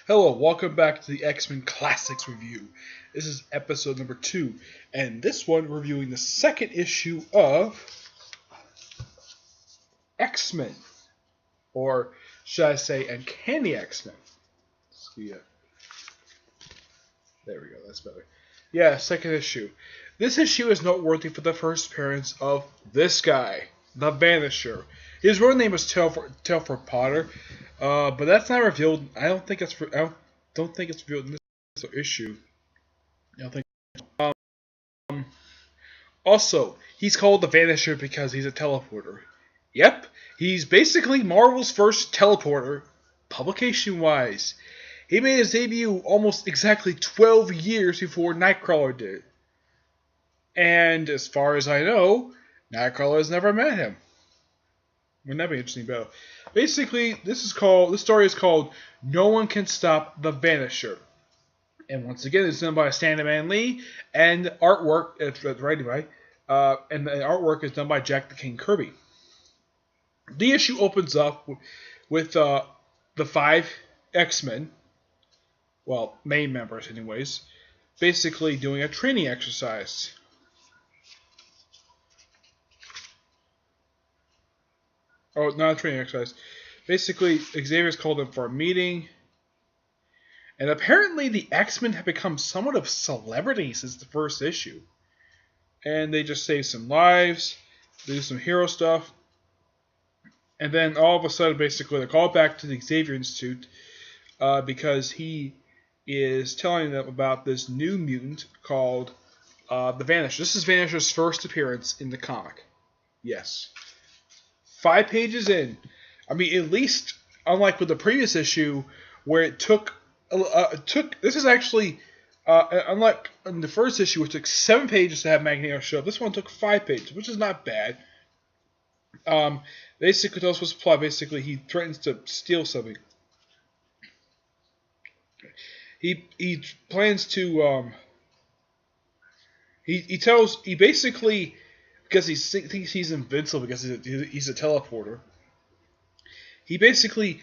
Hello, welcome back to the X-Men Classics review. This is episode number 2, and this one reviewing the second issue of X-Men, or should I say Uncanny X-Men. Yeah, there we go, that's better. Yeah, second issue. This issue is noteworthy for the first appearance of this guy, the Vanisher. His real name is Telford Potter, but that's not revealed. I don't think it's revealed in this issue. I don't think. Also, he's called the Vanisher because he's a teleporter. Yep, he's basically Marvel's first teleporter, publication-wise. He made his debut almost exactly 12 years before Nightcrawler did. And as far as I know, Nightcrawler has never met him. Wouldn't that be interesting, though? Basically, this story is called No One Can Stop the Vanisher. And once again, it's done by Stan Lee, and artwork, and the artwork is done by Jack the King Kirby. The issue opens up with the 5 X-Men, well, main members anyways, basically doing a training exercise. Oh, not a training exercise. Basically, Xavier's called them for a meeting. And apparently the X-Men have become somewhat of celebrities since the first issue. And they just save some lives, do some hero stuff. And then all of a sudden, basically, they're called back to the Xavier Institute because he is telling them about this new mutant called the Vanisher. This is Vanisher's first appearance in the comic. Yes. 5 pages in. I mean, at least, unlike with the previous issue, where it took this is actually unlike in the first issue, which took 7 pages to have Magneto show up. This one took 5 pages, which is not bad. Basically, tells us the plot. Basically, he threatens to steal something. He plans to he basically, because he thinks he's invincible because he's a teleporter. He basically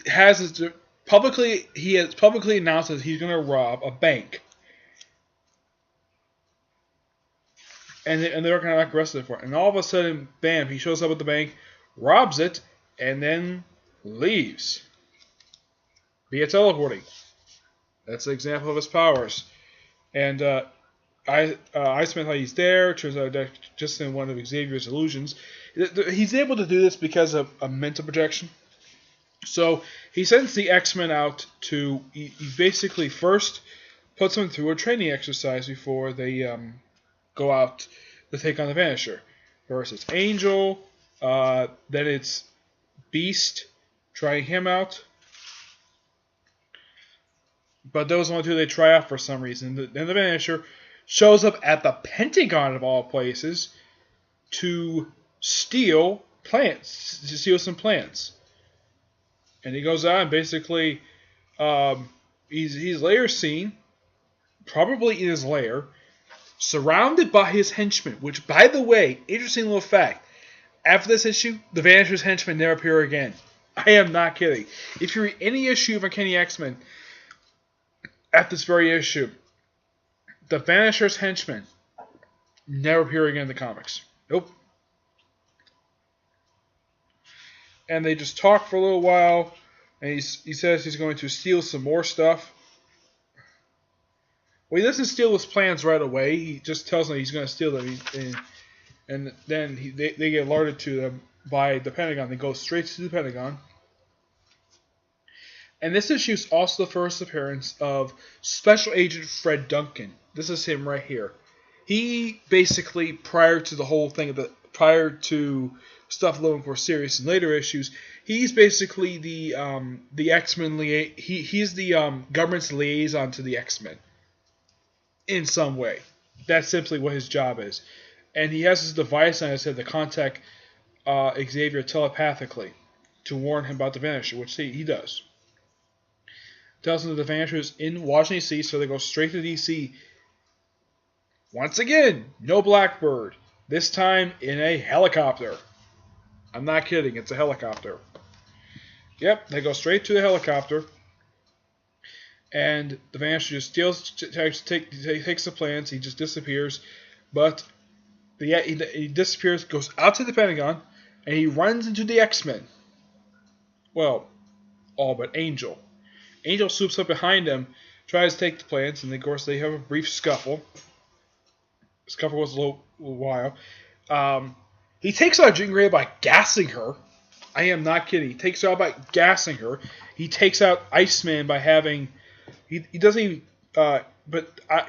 has publicly announced that he's going to rob a bank, and they're going to arrest him for it. And all of a sudden, bam! He shows up at the bank, robs it, and then leaves via teleporting. That's an example of his powers. And Iceman, how he's there, turns out that's just in one of Xavier's illusions. He's able to do this because of a mental projection. So he sends the X-Men out to. He basically first puts them through a training exercise before they go out to take on the Vanisher. First it's Angel, then it's Beast, trying him out. But those only 2 they try out for some reason. Then the Vanisher shows up at the Pentagon of all places to steal some plants. And he goes out and basically he's lair seen, probably in his lair, surrounded by his henchmen. Which, by the way, interesting little fact. After this issue, the Vanisher's henchmen never appear again. I am not kidding. If you read any issue of Uncanny X-Men at this very issue, the Vanisher's henchmen never appear again in the comics. Nope. And they just talk for a little while, and he says he's going to steal some more stuff. Well, he doesn't steal his plans right away. He just tells them he's going to steal them, and then they get alerted to them by the Pentagon. They go straight to the Pentagon. And this issue is also the first appearance of Special Agent Fred Duncan. This is him right here. He basically, prior to the whole thing, prior to stuff looking for serious in later issues, he's basically the X-Men he's the government's liaison to the X-Men in some way. That's simply what his job is. And he has this device, and I said, to contact Xavier telepathically to warn him about the Vanisher, which he does. Tells them that the Vanisher is in Washington, D.C., so they go straight to D.C. Once again, no Blackbird. This time in a helicopter. I'm not kidding, it's a helicopter. Yep, they go straight to the helicopter. and the Vanisher just takes the plans. He just disappears, but he disappears, goes out to the Pentagon, and he runs into the X-Men. Well, all but Angel. Angel swoops up behind him, tries to take the plans, and of course they have a brief scuffle. The scuffle was a little while. He takes out Jean Grey by gassing her. I am not kidding. He takes her out by gassing her. He takes out Iceman by having. He doesn't even.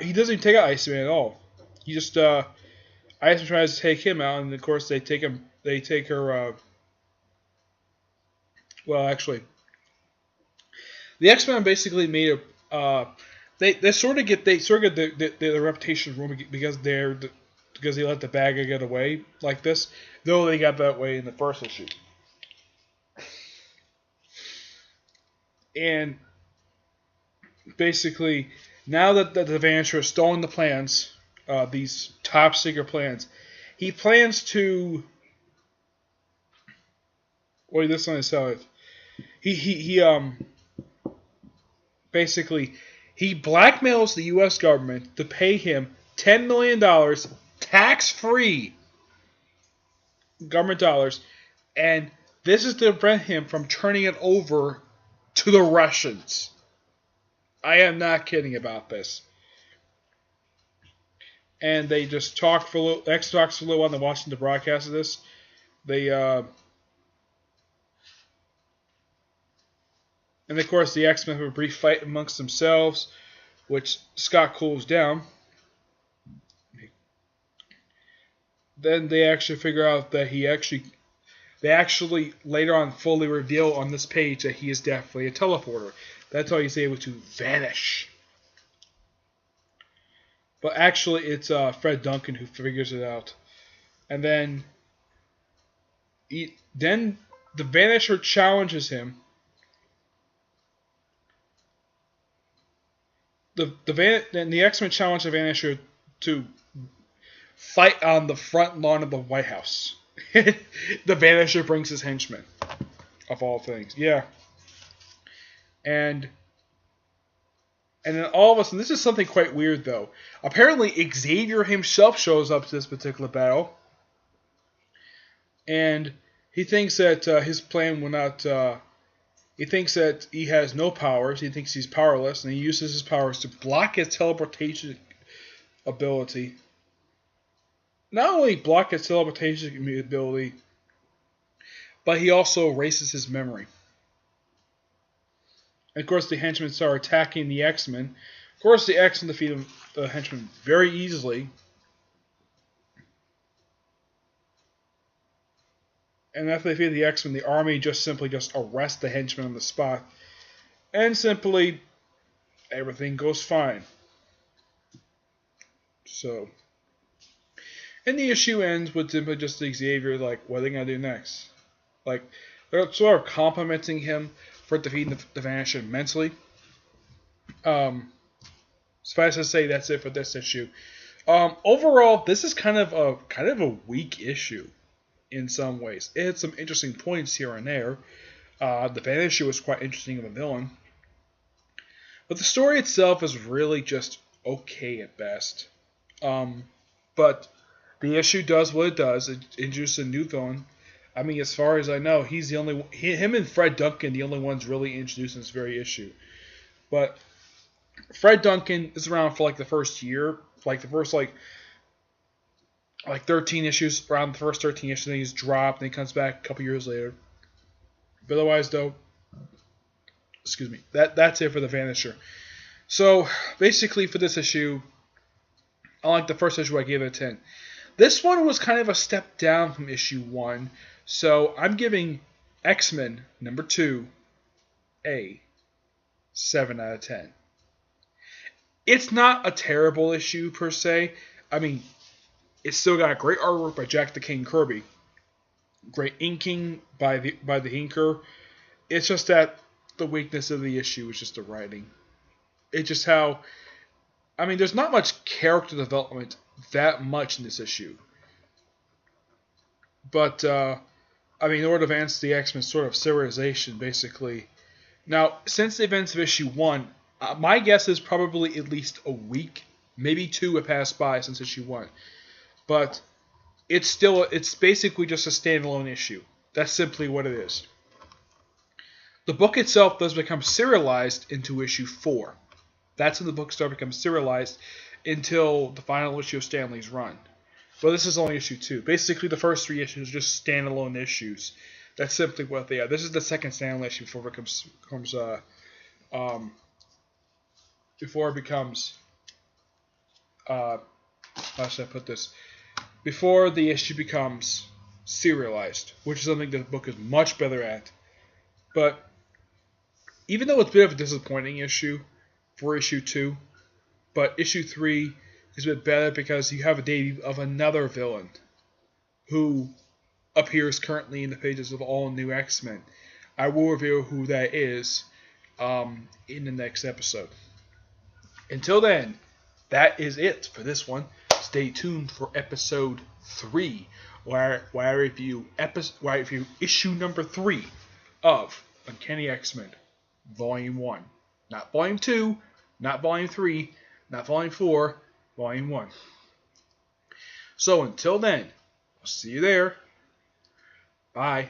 He doesn't even take out Iceman at all. He just. Iceman tries to take him out, and of course they take him. They take her. Well, actually, the X-Men basically made a. They sort of get the reputation wrong because they let the bad guy get away like this, though they got that way in the first issue. And basically, now that the Vanisher has stolen the plans, these top secret plans, he plans to. Wait, this one is how he basically he blackmails the U.S. government to pay him $10 million tax-free government dollars, and this is to prevent him from turning it over to the Russians. I am not kidding about this. And they just talk for a little. X talks for a little while. They're watching the broadcast of this. They and of course the X-Men have a brief fight amongst themselves, which Scott cools down. Then they actually figure out that they actually later on fully reveal on this page that he is definitely a teleporter. That's how he's able to vanish. But actually, it's Fred Duncan who figures it out. And then the Vanisher challenges him. The X-Men challenge the Vanisher to fight on the front lawn of the White House. The Vanisher brings his henchmen, of all things. Yeah. And then all of a sudden, this is something quite weird, though. Apparently, Xavier himself shows up to this particular battle. And he thinks that his plan will not... he thinks that he has no powers. He thinks he's powerless. And he uses his powers to block his teleportation ability. Not only block his teleportation ability, but he also erases his memory. And of course, the henchmen start attacking the X-Men. Of course, the X-Men defeat the henchmen very easily. And after they defeat the X-Men, the army simply arrests the henchmen on the spot. And simply, everything goes fine. So, and the issue ends with simply just Xavier, like, what are they going to do next? Like, they're sort of complimenting him for defeating the Vanisher mentally. Suffice to say, that's it for this issue. Overall, this is kind of a weak issue in some ways. It had some interesting points here and there. The Vanisher was quite interesting of a villain. But the story itself is really just okay at best. But the issue does what it does. It introduces a new villain. I mean, as far as I know, he's the only him and Fred Duncan, the only ones really introduced in this very issue. But Fred Duncan is around for like the first year, like the first like 13 issues, around the first 13 issues, then he's dropped, and he comes back a couple years later. But otherwise, though, excuse me, that's it for the Vanisher. So basically, for this issue, unlike the first issue, I gave it a 10. This one was kind of a step down from issue 1, so I'm giving X-Men number 2 a 7 out of 10. It's not a terrible issue per se. I mean, it's still got great artwork by Jack the King Kirby, great inking by the inker. It's just that the weakness of the issue is just the writing. It's just how, I mean, there's not much character development that much in this issue. But, I mean, in order to advance the X-Men sort of serialization, basically. Now, since the events of issue 1, My guess is probably at least a week, maybe 2 have passed by since issue 1. But it's basically just a standalone issue. That's simply what it is. The book itself does become serialized into issue 4. That's when the book starts to become serialized until the final issue of Stan Lee's run. But this is only issue 2. Basically, the first 3 issues are just standalone issues. That's simply what they are. This is the second standalone issue before it becomes how should I put this? Before the issue becomes serialized, which is something that the book is much better at. But even though it's a bit of a disappointing issue for issue 2, but issue 3 is a bit better because you have a debut of another villain who appears currently in the pages of All New X-Men. I will reveal who that is in the next episode. Until then, that is it for this one. Stay tuned for episode 3, where I review issue number 3 of Uncanny X-Men, Volume 1. Not Volume 2, not Volume 3, not Volume 4, Volume 1. So until then, I'll see you there. Bye.